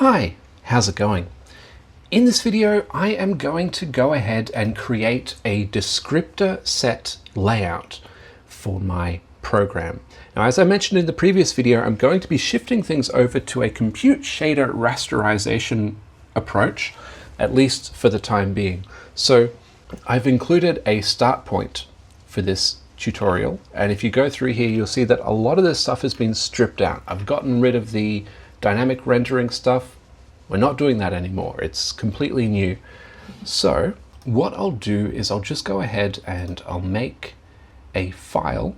Hi, how's it going? In this video, I am going to go ahead and create a descriptor set layout for my program. Now, as I mentioned in the previous video, I'm going to be shifting things over to a compute shader rasterization approach, at least for the time being. So I've included a start point for this tutorial. And if you go through here, you'll see that a lot of this stuff has been stripped out. I've gotten rid of the dynamic rendering stuff. We're not doing that anymore. It's completely new. So what I'll do is I'll just go ahead and I'll make a file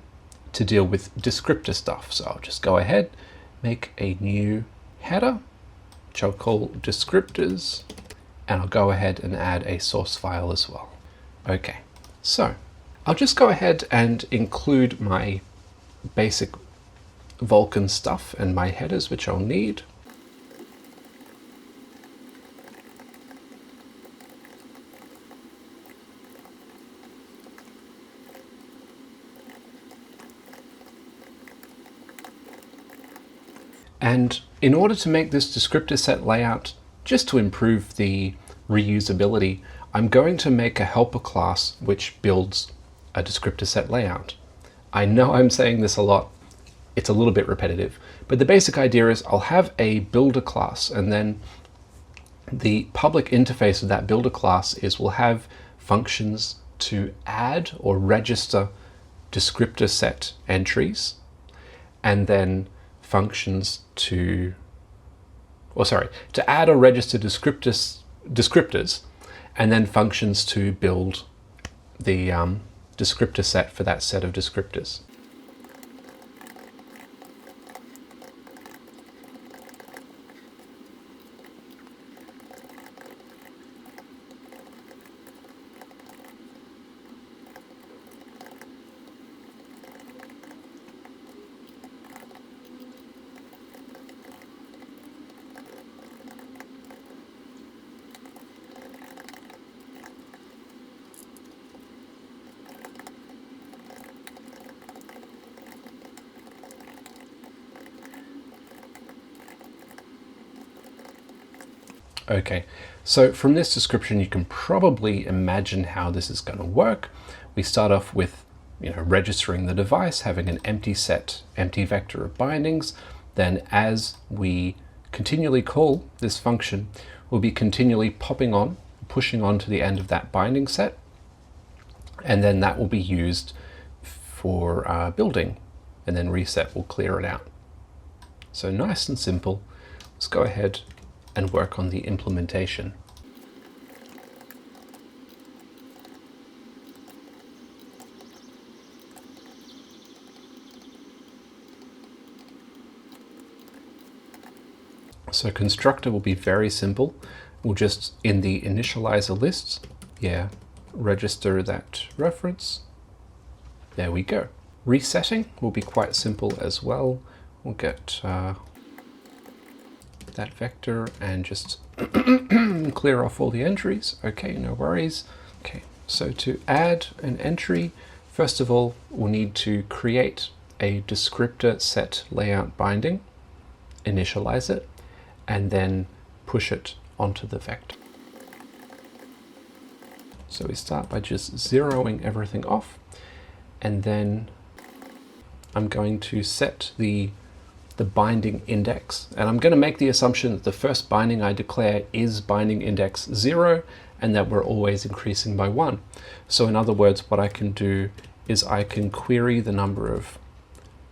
to deal with descriptor stuff. So I'll just go ahead, make a new header, which I'll call descriptors, and I'll go ahead and add a source file as well. Okay, so I'll just go ahead and include my basic Vulkan stuff and my headers, which I'll need. And in order to make this descriptor set layout, just to improve the reusability, I'm going to make a helper class which builds a descriptor set layout. I know I'm saying this a lot. It's a little bit repetitive, but the basic idea is I'll have a builder class, and then the public interface of that builder class is we'll have functions to add or register descriptor set entries, and then functions to add or register descriptors, and then functions to build the descriptor set for that set of descriptors. Okay, so from this description, you can probably imagine how this is going to work. We start off with, registering the device, having an empty vector of bindings. Then as we continually call this function, we'll be continually pushing on to the end of that binding set. And then that will be used for building, and then reset will clear it out. So nice and simple. Let's go ahead and work on the implementation. So constructor will be very simple. We'll just, in the initializer list, register that reference. There we go. Resetting will be quite simple as well. We'll get that vector and just clear off all the entries. Okay, no worries. Okay, so to add an entry, first of all, we'll need to create a descriptor set layout binding, initialize it, and then push it onto the vector. So we start by just zeroing everything off, and then I'm going to set the binding index, and I'm going to make the assumption that the first binding I declare is binding index 0, and that we're always increasing by 1. So in other words, what I can do is I can query the number of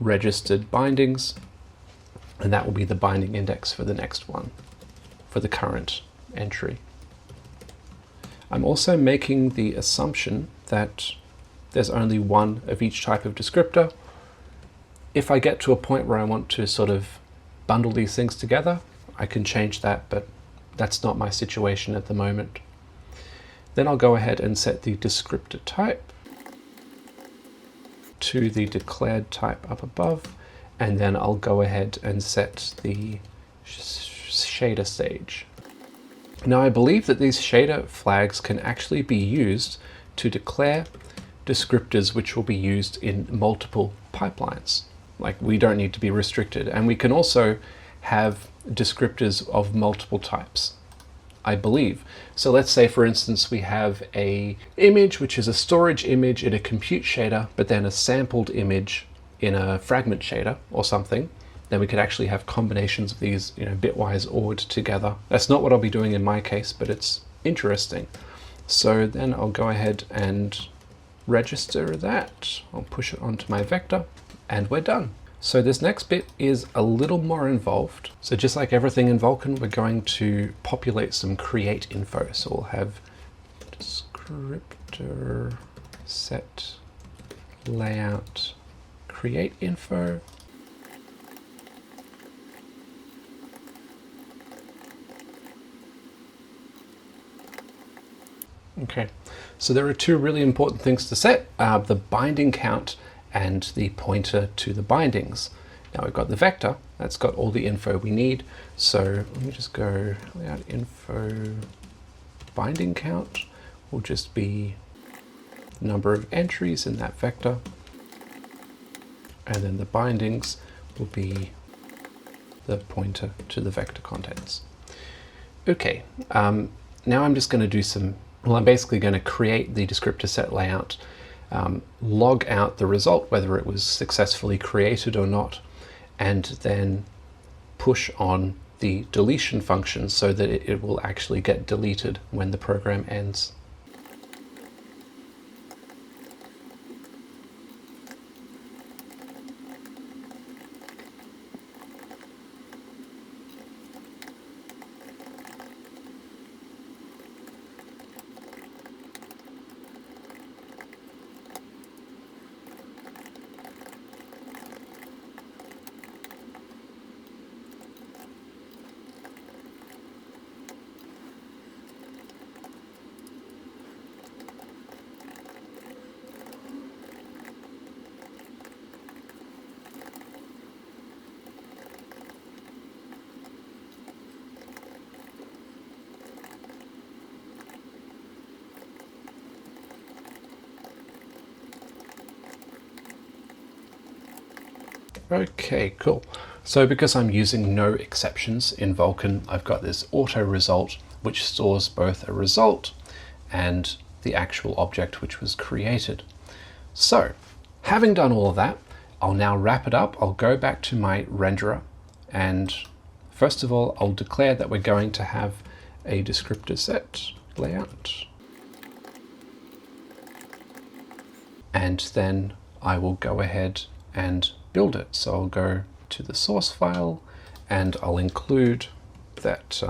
registered bindings, and that will be the binding index for the next one, for the current entry. I'm also making the assumption that there's only one of each type of descriptor. If I get to a point where I want to sort of bundle these things together, I can change that, but that's not my situation at the moment. Then I'll go ahead and set the descriptor type to the declared type up above, and then I'll go ahead and set the shader stage. Now I believe that these shader flags can actually be used to declare descriptors which will be used in multiple pipelines. Like, we don't need to be restricted, and we can also have descriptors of multiple types, I believe. So let's say, for instance, we have a image which is a storage image in a compute shader, but then a sampled image in a fragment shader or something. Then we could actually have combinations of these, bitwise ORed together. That's not what I'll be doing in my case, but it's interesting. So then I'll go ahead and register that. I'll push it onto my vector and we're done. So this next bit is a little more involved. So just like everything in Vulkan, we're going to populate some create info. So we'll have descriptor set layout create info. Okay, so there are two really important things to set, the binding count and the pointer to the bindings. Now we've got the vector, that's got all the info we need. So let me just go layout info binding count will just be number of entries in that vector. And then the bindings will be the pointer to the vector contents. Okay, now I'm just going to do I'm basically going to create the descriptor set layout, log out the result, whether it was successfully created or not, and then push on the deletion function so that it will actually get deleted when the program ends. Okay, cool. So because I'm using no exceptions in Vulkan, I've got this auto result, which stores both a result and the actual object which was created. So having done all of that, I'll now wrap it up. I'll go back to my renderer, and first of all, I'll declare that we're going to have a descriptor set layout. And then I will go ahead and build it. So I'll go to the source file and I'll include that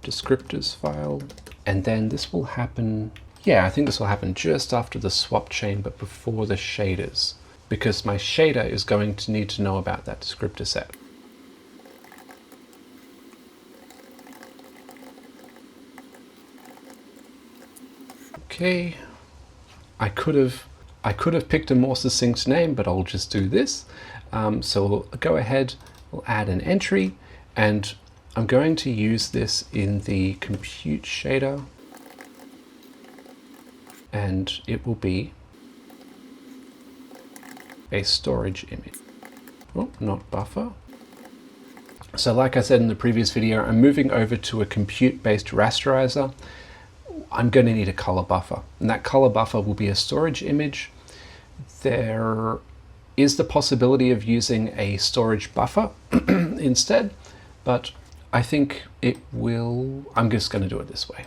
descriptors file. And then this will happen, I think this will happen just after the swap chain, but before the shaders, because my shader is going to need to know about that descriptor set. Okay, I could have picked a more succinct name, but I'll just do this. So we'll go ahead, we'll add an entry, and I'm going to use this in the compute shader, and it will be a storage image. Oh, not buffer. So like I said in the previous video, I'm moving over to a compute-based rasterizer. I'm going to need a color buffer, and that color buffer will be a storage image. There is the possibility of using a storage buffer instead, but I think I'm just going to do it this way,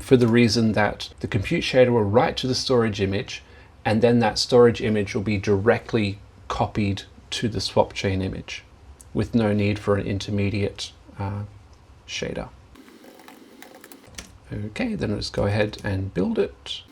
for the reason that the compute shader will write to the storage image, and then that storage image will be directly copied to the swap chain image with no need for an intermediate shader. Okay, then let's go ahead and build it.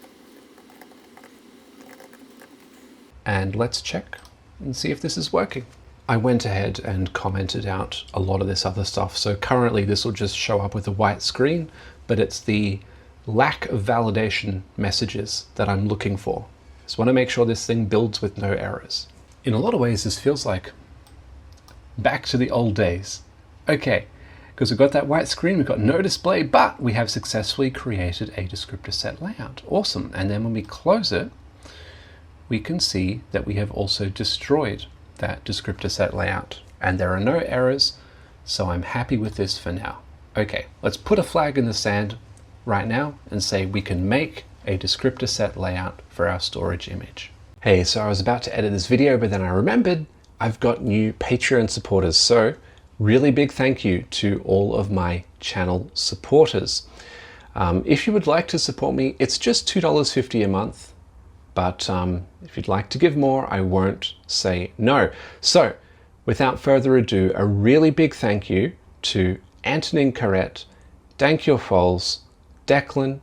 And let's check and see if this is working. I went ahead and commented out a lot of this other stuff. So currently this will just show up with a white screen, but it's the lack of validation messages that I'm looking for. Just want to make sure this thing builds with no errors. In a lot of ways, this feels like back to the old days. Okay, because we've got that white screen, we've got no display, but we have successfully created a descriptor set layout. Awesome. And then when we close it, we can see that we have also destroyed that descriptor set layout, and there are no errors, So I'm happy with this for now. Okay, let's put a flag in the sand right now and say we can make a descriptor set layout for our storage image. Hey, so I was about to edit this video, but then I remembered I've got new Patreon supporters. So really big thank you to all of my channel supporters. If you would like to support me, it's just $2.50 a month. But if you'd like to give more, I won't say no. So without further ado, a really big thank you to Antonin Carrette, Dankyo Foles, Declan,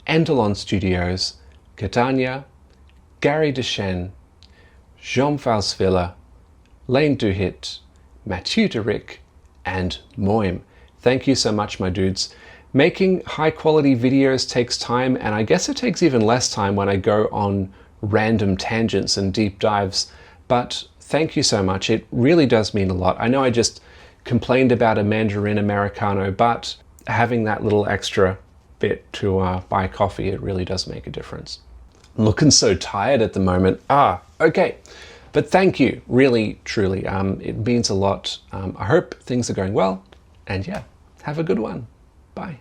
Endelon Studios, Catania, Gary Deschênes, Jean Valsvilla, Lane Duhit, Mathieu Derick, and Moim. Thank you so much, my dudes. Making high quality videos takes time, and I guess it takes even less time when I go on random tangents and deep dives, but thank you so much. It really does mean a lot. I know I just complained about a Mandarin Americano, but having that little extra bit to buy coffee, it really does make a difference. I'm looking so tired at the moment. Okay. But thank you, really, truly. It means a lot. I hope things are going well, and yeah, have a good one. Bye.